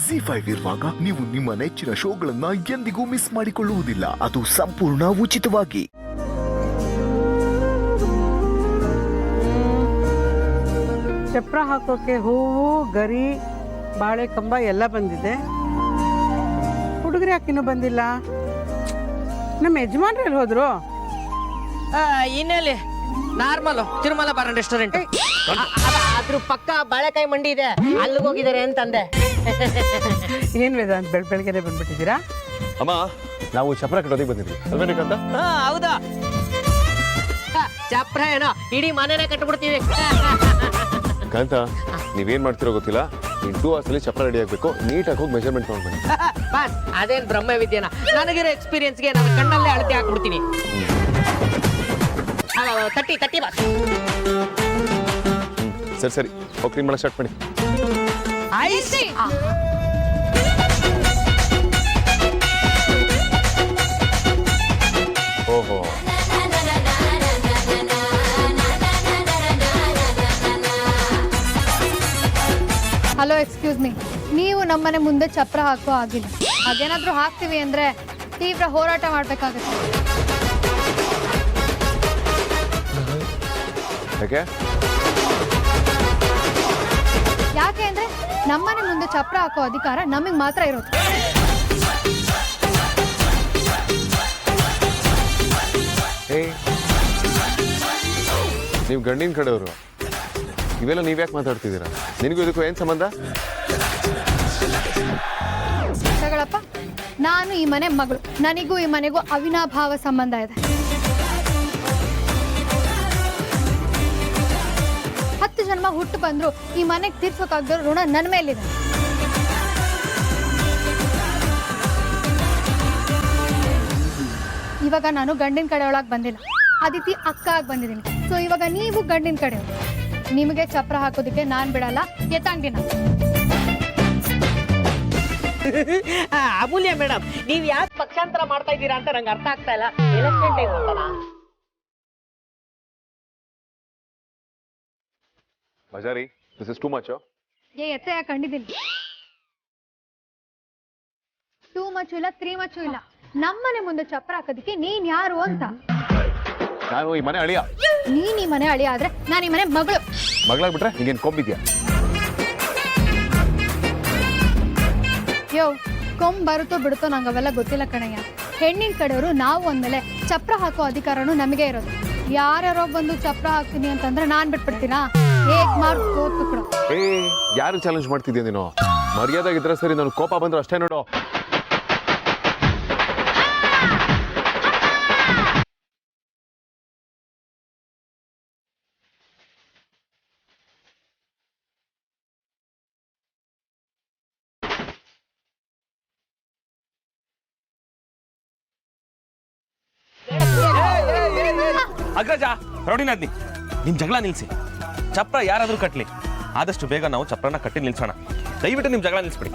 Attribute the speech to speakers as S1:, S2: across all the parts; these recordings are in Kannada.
S1: ZEE5 ಇರುವಾಗ ನೀವು ನಿಮ್ಮ ನೆಚ್ಚಿನ ಶೋಗಳನ್ನ ಎಂದಿಗೂ ಮಿಸ್ ಮಾಡಿಕೊಳ್ಳುವುದಿಲ್ಲ. ಅದು ಸಂಪೂರ್ಣ ಉಚಿತವಾಗಿ.
S2: ಚಪ್ರ ಹಾಕೋಕೆ ಹೂವು, ಗರಿ, ಬಾಳೆ ಕಂಬ ಎಲ್ಲ ಬಂದಿದೆ. ಹುಡುಗರು ಯಾಕಿನ್ನೂ ಬಂದಿಲ್ಲ? ನಮ್ಮ ಯಜಮಾನ್ರು ಎಲ್ಲಿ ಹೋದ್ರು?
S3: ಇನ್ನೆಲ್ಲಿ ನಾರ್ಮಲ್ ತಿರುಮಲ ಬಾರ್ ರೆಸ್ಟೋರೆಂಟ್ ಅದ್ರ ಪಕ್ಕ ಬಾಳೆಕಾಯಿ ಮಂಡಿ ಇದೆ, ಅಲ್ಲಿಗೆ ಹೋಗಿದ್ದಾರೆ ಅಂತಂದೆ.
S2: ಏನ್ ವೇದಾಂತ್ ಬೆಳಗ್ಗೆನೆ ಬಂದ್ಬಿಟ್ಟಿದ್ದೀರಾ?
S4: ಅಮ್ಮ, ನಾವು ಚಪ್ರ ಕಟ್ಟೋದಕ್ಕೆ ಬಂದಿದ್ವಿ ಅಲ್ವೇನಕ್ಕಂತ?
S3: ಹೌದಾ? ಚಪ್ರ ಏನೋ ಇಡೀ ಮನೆನೇ ಕಟ್ಬಿಡ್ತೀವಿ.
S4: ಕಾಂತ, ನೀವೇನ್ ಮಾಡ್ತಿರೋ ಗೊತ್ತಿಲ್ಲ. ನೀನ್ 2 hours ಅಲ್ಲಿ ಚಪ್ರ ರೆಡಿ ಆಗ್ಬೇಕು. ನೀಟಾಗಿ ಹೋಗಿ ಮೆಜರ್ಮೆಂಟ್ ಮಾಡ್ಬನ್ನಿ.
S3: ಬಾಸ್, ಅದೇನ್ ಬ್ರಹ್ಮ ವಿದ್ಯೆನ? ನನಗಿರೋ ಎಕ್ಸ್ಪೀರಿಯನ್ಸ್ಗೆ ನಾನು ಕಣ್ಣಲ್ಲೇ ಅಳತೆ ಹಾಕ್ಬಿಡ್ತೀನಿ. ತಟ್ಟಿ ಬಾಸ್.
S4: ಸರಿ ಹೋಗಿ ಕ್ಲೀನ್ ಮಾಡೋ ಸ್ಟಾರ್ಟ್ ಮಾಡಿ. ಓಹೋ,
S5: ಹಲೋ, ಎಕ್ಸ್ಕ್ಯೂಸ್ ಮೀ. ನೀವು ನಮ್ಮನೆ ಮುಂದೆ ಚಪ್ರ ಹಾಕೋ ಆಗಿಲ್ಲ. ಹಾಗೇನಾದ್ರೂ ಹಾಕ್ತೀವಿ ಅಂದ್ರೆ ತೀವ್ರ ಹೋರಾಟ ಮಾಡ್ಬೇಕಾಗುತ್ತೆ. ಯಾಕೆ ಅಂದ್ರೆ ನಮ್ಮನೆ ಮುಂದೆ ಚಪ್ರ ಹಾಕೋ ಅಧಿಕಾರ ನಮಗ್ ಮಾತ್ರ ಇರೋದು.
S4: ನೀವು ಗಂಡಿನ ಕಡೆಯವರು, ಇವೆಲ್ಲ ನೀವ್ಯಾಕೆ ಮಾತಾಡ್ತಿದ್ದೀರಾ? ನಿನಗೂ ಇದಕ್ಕೂ ಏನ್ ಸಂಬಂಧ?
S5: ತಗೊಳಪ್ಪ, ನಾನು ಈ ಮನೆ ಮಗಳು. ನನಗೂ ಈ ಮನೆಗೂ ಅವಿನಾಭಾವ ಸಂಬಂಧ ಇದೆ. 10 ಜನ್ಮ ಹುಟ್ಟು ಬಂದ್ರು ಈ ಮನೆಗೆ ತೀರ್ಸೋಕಾಗದ ಋಣ ನನ್ನ ಮೇಲಿದೆ. ಇವಾಗ ನಾನು ಗಂಡಿನ ಕಡೆ ಒಳಗೆ ಬಂದಿಲ್ಲ, ಅದಿತಿ ಅಕ್ಕ ಆಗಿ ಬಂದಿದ್ದೀನಿ. ಸೊ ಇವಾಗ ನೀವು ಗಂಡಿನ ಕಡೆ, ನಿಮಗೆ ಚಪ್ರ ಹಾಕೋದಕ್ಕೆ ನಾನ್ ಬಿಡಲ್ಲ. ಎತ್ತಂಗಿನ
S3: ಅಮೂಲ್ಯ ಮೇಡಮ್, ನೀವ್ ಯಾಕೆ ಪಕ್ಷಾಂತರ ಮಾಡ್ತಾ ಇದ್ದೀರಾ ಅಂತ ನಂಗೆ ಅರ್ಥ ಆಗ್ತಾ ಇಲ್ಲ. ಎಲೆಕ್ಷನ್ ಟೈಮ್ ಅಂತನಾ?
S4: ಬಜಾರಿ, ದಿಸ್ ಇಸ್ ಟೂ ಮಚ್.
S5: ಎತ್ತೆ ಯಾಕೆ ಕಂಡಿದ್ದೀನಿ? 2 ಮಚು ಇಲ್ಲ, 3 ಮಚು ಇಲ್ಲ. ನಮ್ಮನೆ ಮುಂದೆ ಚಪ್ರ ಹಾಕೋದಕ್ಕೆ ನೀನ್ ಯಾರು ಅಂತ?
S4: ನಾನು ಈ ಮನೆ ಅಳಿಯ.
S5: ನೀನ್ ಈ ಮನೆ ಅಳಿಯ ಆದ್ರೆ ನಾನು ಈ ಮನೆ ಮಗಳು.
S4: ಮಗಳಾಗ್ಬಿಟ್ರೆ ಈಗೇನು ಕೊಂಬಿದ್ಯಾ?
S5: ಯೋ, ಕೊಂಬ್ ಬರುತ್ತೋ ಬಿಡುತ್ತೋ ನಂಗೆ ಅವೆಲ್ಲ ಗೊತ್ತಿಲ್ಲ ಕಣಯ್ಯ. ಹೆಣ್ಣಿನ ಕಡೆಯವರು ನಾವು ಅಂದಮೇಲೆ ಚಪ್ರ ಹಾಕೋ ಅಧಿಕಾರನೂ ನಮಗೆ ಇರೋದು. ಯಾರ್ಯಾರೋ ಬಂದು ಚಪ್ರ ಹಾಕ್ತೀನಿ ಅಂತಂದ್ರೆ ನಾನ್ ಬಿಟ್ಬಿಡ್ತೀನಾ? ಹೇಗ್ ಮಾಡ್ಕೋತು ಕೂಡ.
S4: ಯಾರು ಚಾಲೆಂಜ್ ಮಾಡ್ತಿದ್ಯಾ ನೀನು? ಮರ್ಯಾದಾಗಿದ್ರೆ ಸರಿ, ನಾನು ಕೋಪ ಬಂದ್ರೆ ಅಷ್ಟೇ ನೋಡು.
S6: ಅಗ್ರಜ, ರೌಡಿನಾದ್ನಿ, ನಿಮ್ ಜಗಳ ನಿಲ್ಸಿ. ಚಪ್ರ ಯಾರಾದ್ರೂ ಕಟ್ಲಿ, ಆದಷ್ಟು ಬೇಗ ನಾವು ಚಪ್ರನ ಕಟ್ಟಿ ನಿಲ್ಸೋಣ. ದಯವಿಟ್ಟು ನಿಮ್ ಜಗಳ ನಿಲ್ಸ್ಬಿಡಿ.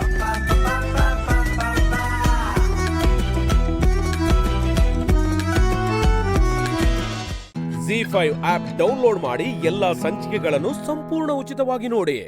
S7: ZEE5 ಆಪ್ ಡೌನ್ಲೋಡ್ ಮಾಡಿ ಎಲ್ಲಾ ಸಂಚಿಕೆಗಳನ್ನು ಸಂಪೂರ್ಣ ಉಚಿತವಾಗಿ ನೋಡಿ.